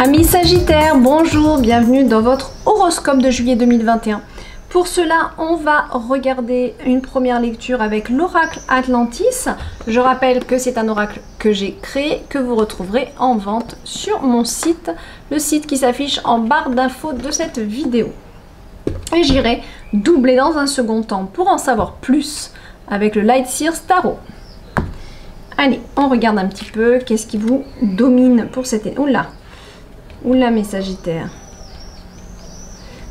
Amis Sagittaires, bonjour, bienvenue dans votre horoscope de juillet 2021. Pour cela, on va regarder une première lecture avec l'oracle Atlantis. Je rappelle que c'est un oracle que j'ai créé, que vous retrouverez en vente sur mon site, le site qui s'affiche en barre d'infos de cette vidéo. Et j'irai doubler dans un second temps pour en savoir plus avec le Light Seers Tarot. Allez, on regarde un petit peu qu'est-ce qui vous domine pour cette année. Oula mes Sagittaires.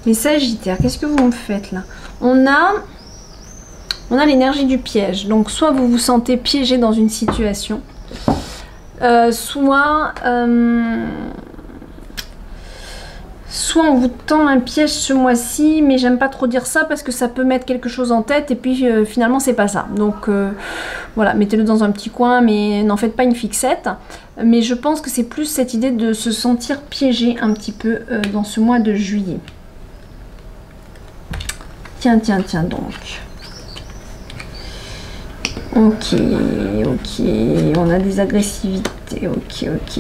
Les Sagittaires, qu'est-ce que vous me faites là? On a l'énergie du piège. Donc soit vous vous sentez piégé dans une situation, soit on vous tend un piège ce mois-ci, mais j'aime pas trop dire ça parce que ça peut mettre quelque chose en tête et puis finalement c'est pas ça. Donc voilà, mettez-le dans un petit coin, mais n'en faites pas une fixette. Mais je pense que c'est plus cette idée de se sentir piégé un petit peu dans ce mois de juillet. Tiens donc. Ok, on a des agressivités, ok.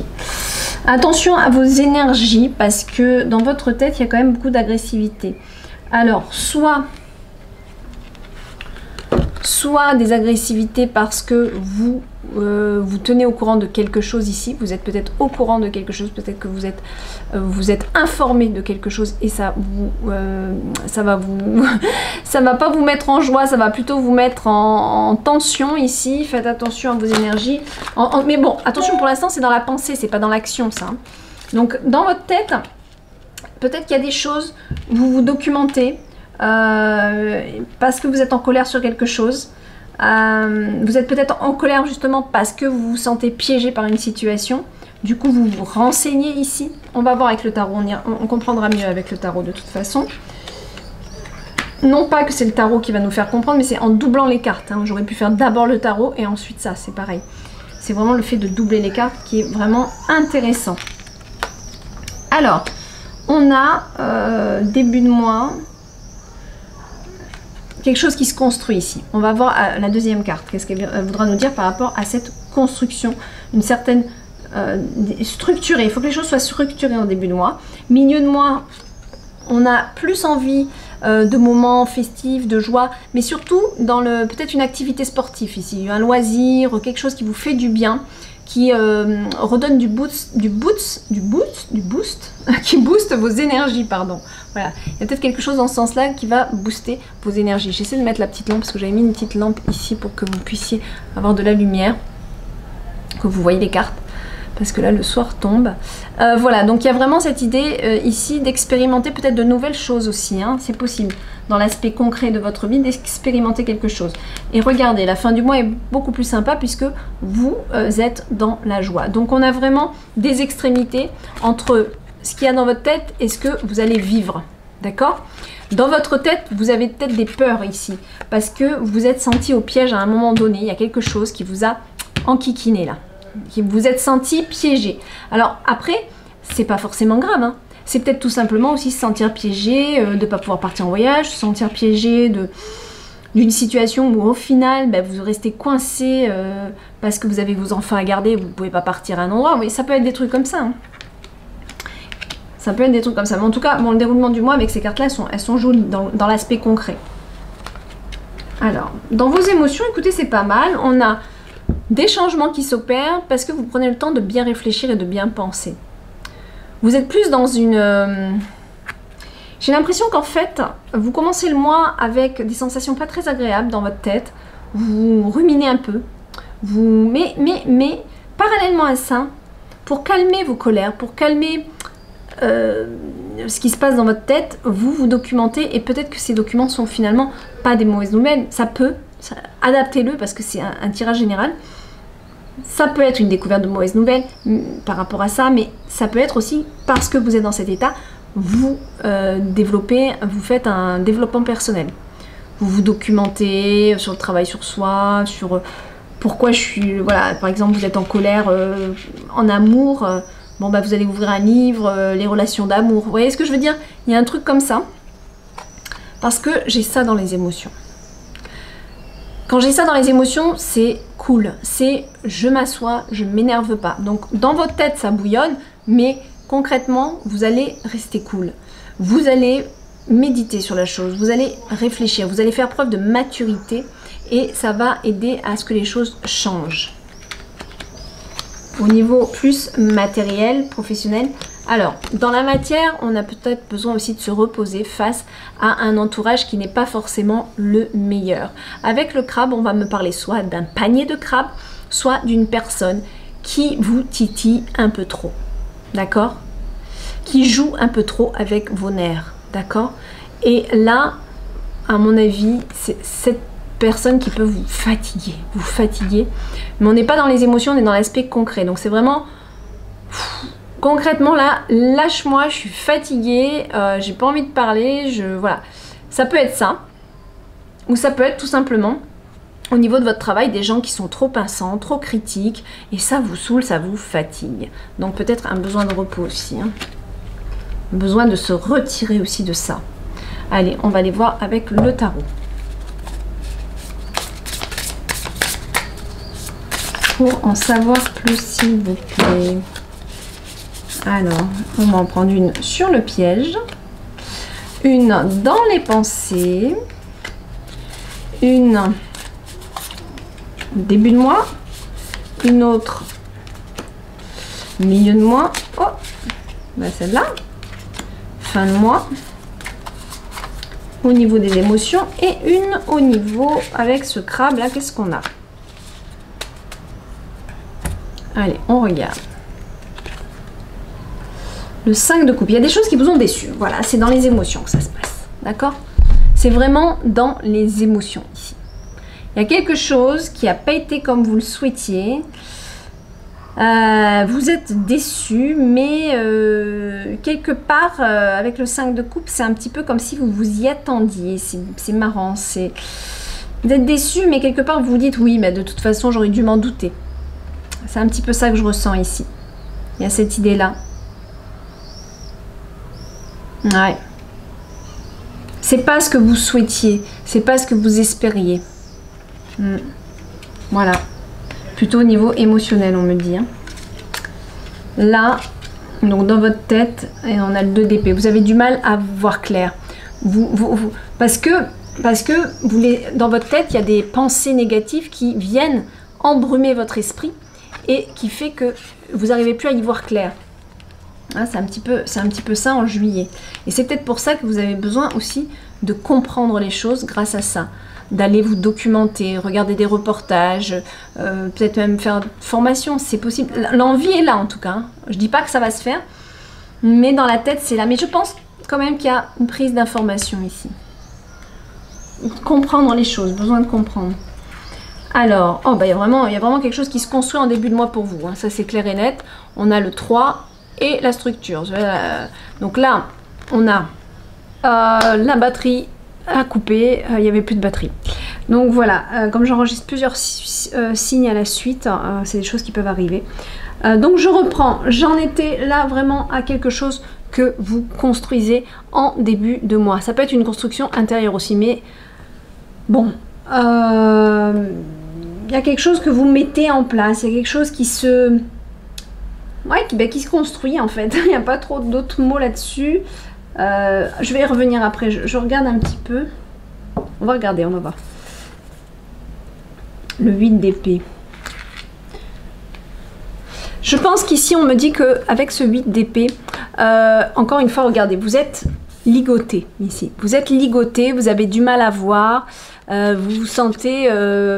Attention à vos énergies parce que dans votre tête, il y a quand même beaucoup d'agressivité. Alors, soit des agressivités parce que vous tenez au courant de quelque chose ici, vous êtes peut-être au courant de quelque chose, peut-être que vous êtes informé de quelque chose et ça va pas vous mettre en joie, ça va plutôt vous mettre en tension ici. Faites attention à vos énergies. Mais bon, attention, pour l'instant c'est dans la pensée, c'est pas dans l'action ça. Donc dans votre tête, peut-être qu'il y a des choses, vous vous documentez parce que vous êtes en colère sur quelque chose. Vous êtes peut-être en colère justement parce que vous vous sentez piégé par une situation. Du coup, vous vous renseignez ici. On va voir avec le tarot, on comprendra mieux avec le tarot de toute façon. Non pas que c'est le tarot qui va nous faire comprendre, mais c'est en doublant les cartes. Hein. J'aurais pu faire d'abord le tarot et ensuite ça, c'est pareil. C'est vraiment le fait de doubler les cartes qui est vraiment intéressant. Alors, on a début de mois... quelque chose qui se construit ici. On va voir la deuxième carte. Qu'est-ce qu'elle voudra nous dire par rapport à cette construction, une certaine structurée. Il faut que les choses soient structurées en début de mois. Milieu de mois, on a plus envie de moments festifs, de joie, mais surtout dans peut-être une activité sportive ici, un loisir, quelque chose qui vous fait du bien, qui redonne qui booste vos énergies, pardon. Voilà, il y a peut-être quelque chose dans ce sens-là qui va booster vos énergies. J'essaie de mettre la petite lampe parce que j'avais mis une petite lampe ici pour que vous puissiez avoir de la lumière, que vous voyez les cartes, parce que là le soir tombe. Voilà, donc il y a vraiment cette idée ici d'expérimenter peut-être de nouvelles choses aussi, hein, c'est possible, dans l'aspect concret de votre vie, d'expérimenter quelque chose. Et regardez, la fin du mois est beaucoup plus sympa puisque vous êtes dans la joie. Donc on a vraiment des extrémités entre ce qu'il y a dans votre tête et ce que vous allez vivre, d'accord? Dans votre tête, vous avez peut-être des peurs ici, parce que vous êtes senti au piège à un moment donné, il y a quelque chose qui vous a enquiquiné là, qui vous êtes senti piégé. Alors après, c'est pas forcément grave, hein. C'est peut-être tout simplement aussi se sentir piégé, de ne pas pouvoir partir en voyage, se sentir piégé d'une situation où au final, vous restez coincé parce que vous avez vos enfants à garder, vous ne pouvez pas partir à un endroit, mais ça peut être des trucs comme ça, hein. Ça peut être des trucs comme ça. Mais en tout cas, bon, le déroulement du mois avec ces cartes-là, elles sont jolies dans l'aspect concret. Alors, dans vos émotions, écoutez, c'est pas mal. On a des changements qui s'opèrent parce que vous prenez le temps de bien réfléchir et de bien penser. Vous êtes plus dans une... J'ai l'impression qu'en fait, vous commencez le mois avec des sensations pas très agréables dans votre tête. Vous ruminez un peu. Mais parallèlement à ça, pour calmer vos colères, pour calmer... ce qui se passe dans votre tête, vous vous documentez et peut-être que ces documents sont finalement pas des mauvaises nouvelles, ça peut, adaptez-le parce que c'est un tirage général, ça peut être une découverte de mauvaises nouvelles par rapport à ça, mais ça peut être aussi parce que vous êtes dans cet état, vous vous faites un développement personnel, vous vous documentez sur le travail sur soi, sur pourquoi je suis, voilà, par exemple vous êtes en colère en amour, bon vous allez ouvrir un livre, les relations d'amour. Vous voyez ce que je veux dire? Il y a un truc comme ça. Parce que j'ai ça dans les émotions. Quand j'ai ça dans les émotions, c'est cool. C'est je m'assois, je ne m'énerve pas. Donc dans votre tête, ça bouillonne, mais concrètement, vous allez rester cool. Vous allez méditer sur la chose, vous allez réfléchir, vous allez faire preuve de maturité et ça va aider à ce que les choses changent. Au niveau plus matériel, professionnel, alors dans la matière, on a peut-être besoin aussi de se reposer face à un entourage qui n'est pas forcément le meilleur. Avec le crabe, on va me parler soit d'un panier de crabes, soit d'une personne qui vous titille un peu trop, d'accord? Qui joue un peu trop avec vos nerfs, d'accord? Et là, à mon avis, c'est cette personne qui peut vous fatiguer, mais on n'est pas dans les émotions, on est dans l'aspect concret, donc c'est vraiment concrètement là, lâche-moi, je suis fatiguée, j'ai pas envie de parler, voilà, ça peut être ça, ou ça peut être tout simplement au niveau de votre travail des gens qui sont trop pinçants, trop critiques, et ça vous saoule, ça vous fatigue, donc peut-être un besoin de repos aussi, hein. Besoin de se retirer aussi de ça. Allez, on va aller voir avec le tarot. Pour en savoir plus, s'il vous plaît. Alors, on va en prendre une sur le piège, une dans les pensées, une début de mois, une autre milieu de mois, oh, ben celle-là, fin de mois, au niveau des émotions, et une au niveau avec ce crabe là, qu'est-ce qu'on a? Allez, on regarde. Le 5 de coupe. Il y a des choses qui vous ont déçu. Voilà, c'est dans les émotions que ça se passe. D'accord? C'est vraiment dans les émotions ici. Il y a quelque chose qui n'a pas été comme vous le souhaitiez. Vous êtes déçu, mais quelque part, avec le 5 de coupe, c'est un petit peu comme si vous vous y attendiez. C'est marrant. Vous êtes déçu, mais quelque part, vous vous dites, oui, mais de toute façon, j'aurais dû m'en douter. C'est un petit peu ça que je ressens ici. Il y a cette idée-là. Ouais. C'est pas ce que vous souhaitiez. C'est pas ce que vous espériez. Voilà. Plutôt au niveau émotionnel, on me dit. Hein. Là, donc dans votre tête, et on a le 2 d'épée. Vous avez du mal à voir clair. Parce que dans votre tête, il y a des pensées négatives qui viennent embrumer votre esprit et qui fait que vous n'arrivez plus à y voir clair. Hein, c'est un petit peu ça en juillet. Et c'est peut-être pour ça que vous avez besoin aussi de comprendre les choses grâce à ça. D'aller vous documenter, regarder des reportages, peut-être même faire une formation, c'est possible. L'envie est là en tout cas. Hein. Je ne dis pas que ça va se faire, mais dans la tête c'est là. Mais je pense quand même qu'il y a une prise d'information ici. Comprendre les choses, besoin de comprendre. Alors, oh, bah, il y a vraiment quelque chose qui se construit en début de mois pour vous. Hein. Ça c'est clair et net. On a le 3 et la structure. Donc là, on a la batterie à couper, il n'y avait plus de batterie. Donc voilà, comme j'enregistre plusieurs signes à la suite, c'est des choses qui peuvent arriver. Donc je reprends, j'en étais là vraiment à quelque chose que vous construisez en début de mois. Ça peut être une construction intérieure aussi, mais bon, il y a quelque chose que vous mettez en place, il y a quelque chose qui se... Ouais, qui se construit en fait. Il n'y a pas trop d'autres mots là-dessus. Je vais y revenir après. Je regarde un petit peu. On va regarder, on va voir. Le 8 d'épée. Je pense qu'ici, on me dit qu'avec ce 8 d'épée, encore une fois, regardez, vous êtes ligoté ici. Vous êtes ligoté, vous avez du mal à voir. Vous vous sentez,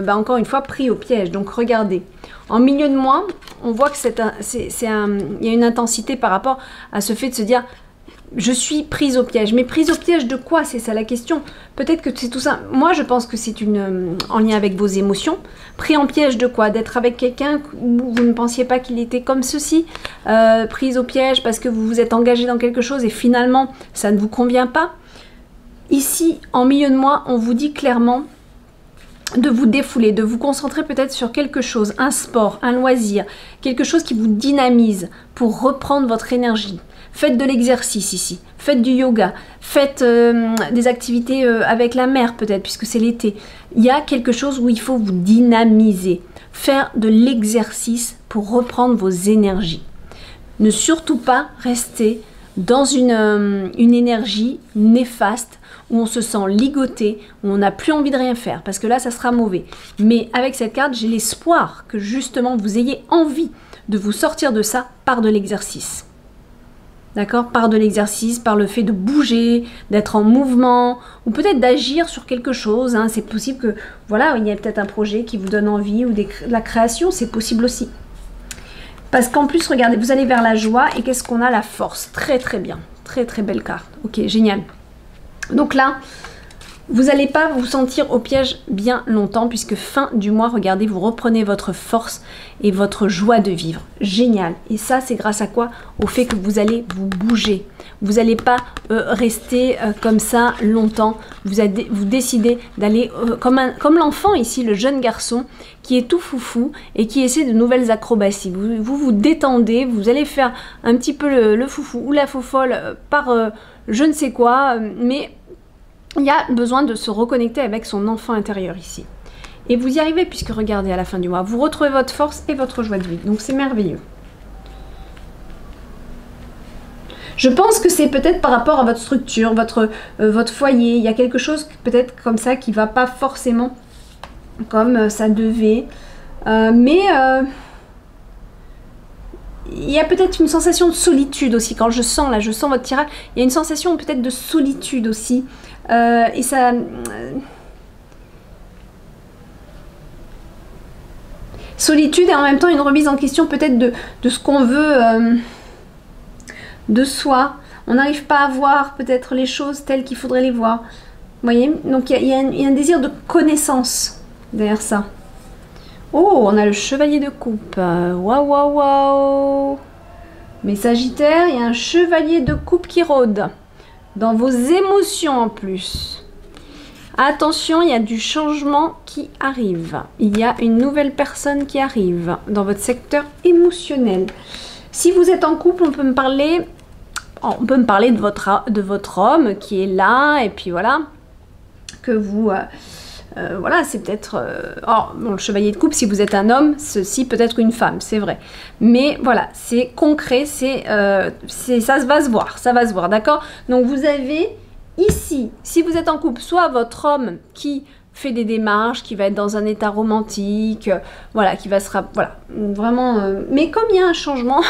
encore une fois, pris au piège. Donc, regardez. En milieu de mois, on voit que il y a une intensité par rapport à ce fait de se dire je suis prise au piège. Mais prise au piège de quoi? C'est ça la question. Peut-être que c'est tout ça. Moi, je pense que c'est en lien avec vos émotions. Pris en piège de quoi? D'être avec quelqu'un où vous ne pensiez pas qu'il était comme ceci. Prise au piège parce que vous vous êtes engagé dans quelque chose et finalement, ça ne vous convient pas. Ici, en milieu de mois, on vous dit clairement de vous défouler, de vous concentrer peut-être sur quelque chose, un sport, un loisir, quelque chose qui vous dynamise pour reprendre votre énergie. Faites de l'exercice ici, faites du yoga, faites des activités avec la mer peut-être, puisque c'est l'été. Il y a quelque chose où il faut vous dynamiser, faire de l'exercice pour reprendre vos énergies. ne surtout pas rester dans une énergie néfaste, où on se sent ligoté, où on n'a plus envie de rien faire, parce que là, ça sera mauvais. Mais avec cette carte, j'ai l'espoir que justement, vous ayez envie de vous sortir de ça par de l'exercice. D'accord? Par de l'exercice, par le fait de bouger, d'être en mouvement, ou peut-être d'agir sur quelque chose. Hein. C'est possible que, voilà, il y a peut-être un projet qui vous donne envie, ou de la création, c'est possible aussi. Parce qu'en plus, regardez, vous allez vers la joie, et qu'est-ce qu'on a? La force. Très très bien. Très très belle carte. Ok, génial. Donc là, vous n'allez pas vous sentir au piège bien longtemps, puisque fin du mois, regardez, vous reprenez votre force et votre joie de vivre. Génial. Et ça, c'est grâce à quoi? Au fait que vous allez vous bouger. Vous n'allez pas rester comme ça longtemps. Vous décidez d'aller comme l'enfant ici, le jeune garçon, qui est tout foufou et qui essaie de nouvelles acrobaties. Vous détendez, vous allez faire un petit peu le foufou ou la fofolle par je ne sais quoi, mais il y a besoin de se reconnecter avec son enfant intérieur ici. Et vous y arrivez, puisque regardez, à la fin du mois, vous retrouvez votre force et votre joie de vivre. Donc c'est merveilleux. Je pense que c'est peut-être par rapport à votre structure, votre foyer. Il y a quelque chose peut-être comme ça qui ne va pas forcément comme ça devait. Mais il y a peut-être une sensation de solitude aussi. Quand je sens, là, je sens votre tirage, il y a une sensation peut-être de solitude aussi. Et ça... solitude et en même temps une remise en question peut-être de ce qu'on veut de soi. On n'arrive pas à voir peut-être les choses telles qu'il faudrait les voir. Vous voyez? Donc il y a un désir de connaissance derrière ça. Oh, on a le chevalier de coupe. Waouh, waouh, waouh. Mais Sagittaire, il y a un chevalier de coupe qui rôde. Dans vos émotions en plus. Attention, il y a du changement qui arrive. Il y a une nouvelle personne qui arrive dans votre secteur émotionnel. Si vous êtes en couple, on peut me parler de votre homme qui est là, et puis voilà, que vous... voilà, c'est peut-être... bon, le chevalier de coupe, si vous êtes un homme, ceci peut être une femme, c'est vrai. Mais voilà, c'est concret, ça va se voir, d'accord? Donc vous avez ici, si vous êtes en couple, soit votre homme qui fait des démarches, qui va être dans un état romantique, voilà, qui va se... Voilà, vraiment... mais comme il y a un changement,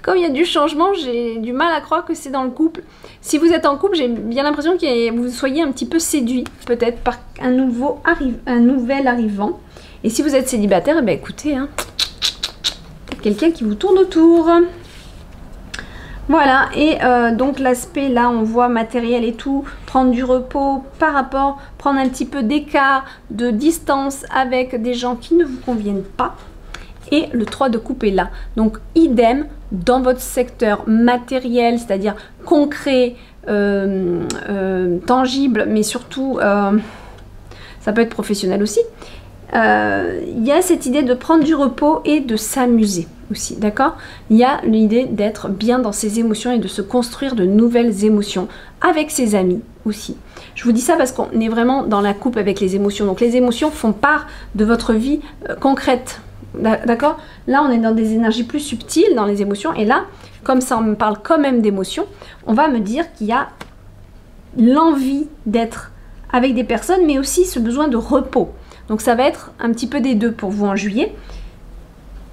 comme il y a du changement, j'ai du mal à croire que c'est dans le couple. Si vous êtes en couple, j'ai bien l'impression que vous soyez un petit peu séduit, peut-être, par un nouvel arrivant. Et si vous êtes célibataire, eh bien, écoutez, hein, quelqu'un qui vous tourne autour. Voilà, et donc l'aspect là, on voit matériel et tout, prendre du repos par rapport, prendre un petit peu d'écart, de distance avec des gens qui ne vous conviennent pas. Et le 3 de coupe est là. Donc idem dans votre secteur matériel, c'est-à-dire concret, tangible, mais surtout, ça peut être professionnel aussi. Il y a cette idée de prendre du repos et de s'amuser aussi, d'accord? Il y a l'idée d'être bien dans ses émotions et de se construire de nouvelles émotions avec ses amis aussi. Je vous dis ça parce qu'on est vraiment dans la coupe avec les émotions. Donc les émotions font part de votre vie concrète, d'accord? Là, on est dans des énergies plus subtiles dans les émotions. Et là, comme ça, on me parle quand même d'émotions, on va me dire qu'il y a l'envie d'être avec des personnes, mais aussi ce besoin de repos. Donc ça va être un petit peu des deux pour vous en juillet.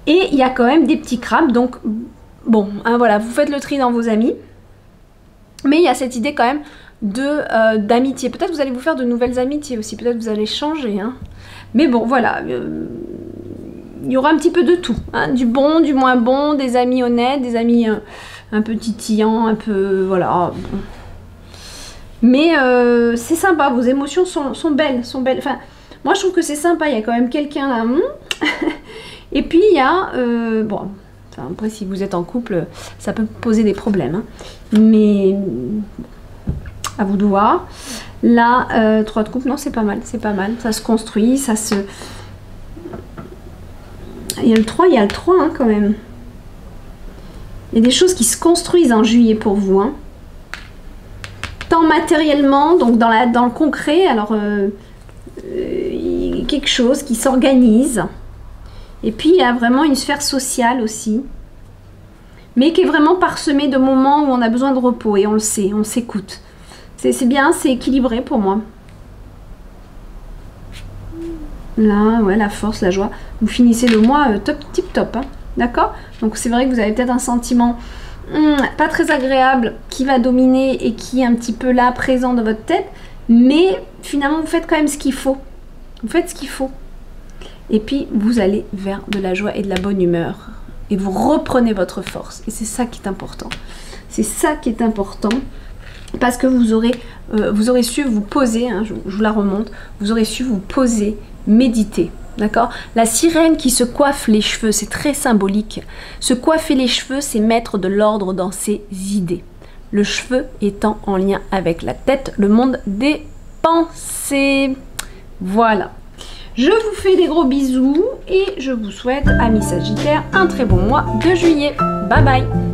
Et il y a quand même des petits crabes. Donc bon, hein, voilà, vous faites le tri dans vos amis. Mais il y a cette idée quand même d'amitié. Peut-être vous allez vous faire de nouvelles amitiés aussi. Peut-être vous allez changer. Hein. Mais bon, voilà. Il y aura un petit peu de tout. Hein, du bon, du moins bon, des amis honnêtes, des amis un peu titillants, un peu... Voilà. Mais c'est sympa. Vos émotions sont belles. Enfin... Moi, je trouve que c'est sympa. Il y a quand même quelqu'un là. Et puis, il y a... bon, enfin, après, si vous êtes en couple, ça peut poser des problèmes. Hein. Mais à vous de voir. Là, 3 de coupe, non, c'est pas mal. C'est pas mal. Ça se construit, ça se... Il y a le 3, hein, quand même. Il y a des choses qui se construisent en juillet pour vous. Hein. Tant matériellement, donc dans le concret, alors... quelque chose qui s'organise. Et puis il y a vraiment une sphère sociale aussi. mais qui est vraiment parsemé de moments où on a besoin de repos et on le sait, on s'écoute. C'est bien, c'est équilibré pour moi. Là, ouais, la force, la joie. Vous finissez le mois tip top, hein, d'accord? Donc c'est vrai que vous avez peut-être un sentiment pas très agréable qui va dominer et qui est un petit peu là, présent dans votre tête, mais finalement vous faites quand même ce qu'il faut. Vous faites ce qu'il faut. Et puis vous allez vers de la joie et de la bonne humeur. Et vous reprenez votre force. Et c'est ça qui est important. C'est ça qui est important. Parce que vous aurez su vous poser, hein, je vous la remonte, vous aurez su vous poser, méditer. D'accord? La sirène qui se coiffe les cheveux, c'est très symbolique. Se coiffer les cheveux, c'est mettre de l'ordre dans ses idées. Le cheveu étant en lien avec la tête, le monde des pensées. Voilà. Je vous fais des gros bisous et je vous souhaite, amis Sagittaires, un très bon mois de juillet. Bye bye!